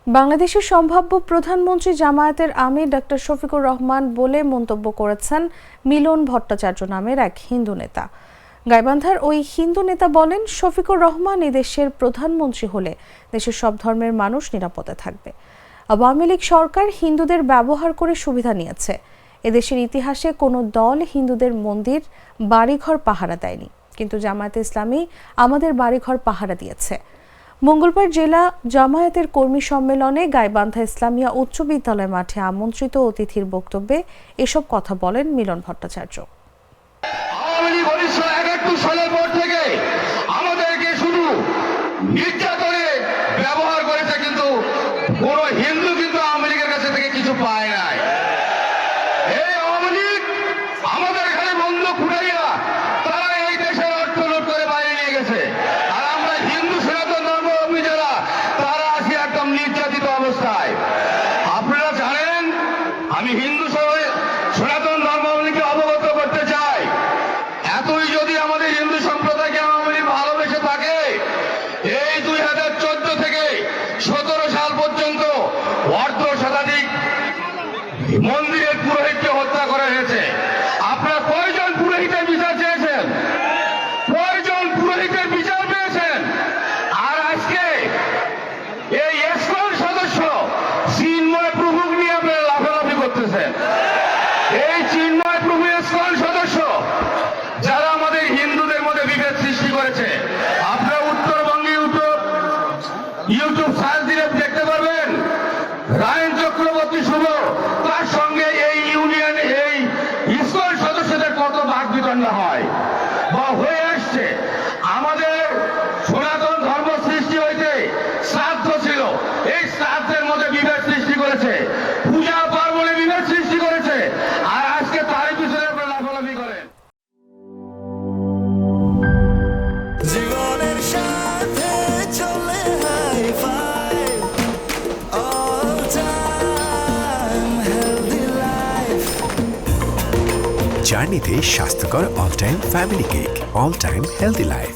বাংলাদেশের সম্ভাব্য প্রধানমন্ত্রী জামায়াতের আমির ডক্টর শফিকুর রহমান বলে মন্তব্য করেছেন মিলন ভট্টাচার্য নামের এক হিন্দু নেতা। গাইবান্ধার ওই হিন্দু নেতা বলেন, শফিকুর রহমান এদেশের প্রধানমন্ত্রী হলে দেশের সব ধর্মের মানুষ নিরাপদে থাকবে। আওয়ামী লীগ সরকার হিন্দুদের ব্যবহার করে সুবিধা নিয়েছে। এদেশের ইতিহাসে কোনো দল হিন্দুদের মন্দির, বাড়িঘর পাহারা দেয়নি, কিন্তু জামায়াতে ইসলামী আমাদের বাড়িঘর পাহারা দিয়েছে। মঙ্গলবার জেলা জামায়াতের কর্মী সম্মেলনে গাইবান্ধা ইসলামিয়া উচ্চ বিদ্যালয় মাঠে আমন্ত্রিত অতিথির বক্তব্যে এসব কথা বলেন মিলন ভট্টাচার্য। আওয়ামী লীগ 1971 সালের পর থেকে আমাদেরকে শুধু নির্যাতনে ব্যবহার করেছে, কিন্তু কোন হিন্দু কিন্তু আওয়ামী লীগের কাছে থেকে কিছু পায় নাই। এই আওয়ামী লীগ আমাদের এখানে বন্দুক ফুটাইয়া তারা এই দেশের অর্থ লুট করে বাইরে নিয়ে গেছে, আর আমরা হিন্দু সনাতন ধর্মাবলম্বী যারা তারা আছি একদম নির্যাতিত অবস্থায়। আপনারা জানেন, আমি হিন্দু সনাতন ধর্মাবলম্বীকে অবগত করতে চাই, এতই যদি আমাদের হিন্দু সম্প্রদায়কে আওয়ামী লীগ ভালোবেসে থাকে, এই 2014 থেকে 17 সাল পর্যন্ত অর্ধ শতাধিক মন্দিরের পুরোহিতকে হত্যা করা হয়েছে। আপনারা কয়জন পুরোহিতের বিচার চেয়েছেন? কয়জন পুরোহিতের বিচার পেয়েছেন? আর আজকে এই ইসকন সদস্য চিন্ময় প্রভু নিয়ে আপনারা লাফালাফি করতেছেন। এই চিন্ময় প্রভু ইসকন সদস্য যারা আমাদের হিন্দুদের মধ্যে বিভেদ সৃষ্টি করেছে, আপনারা উত্তরবঙ্গে ইউটিউব সার্চ দিলে দেখতে পারবেন। রায়ন চক্রবর্তী শুভ, তার সঙ্গে এই ইউনিয়ন এই ইসকন সদস্যদের কত বাক বিতণ্ডা হয় বা হয়ে আসছে। আমাদের সনাতন ধর্ম সৃষ্টি হইতে শ্রাদ্ধ ছিল, এই শ্রাদ্ধের মধ্যে বিভেদ সৃষ্টি করেছে, পূজা পার্বণে বিভেদ সৃষ্টি করেছে, আর আজকে তারই পিছনে আপনারা লাফালাফি করেন। জীবনের সাথে চলে high five, all time healthy life. জার্নিতে স্বাস্থ্যকর all time family cake, all time healthy life.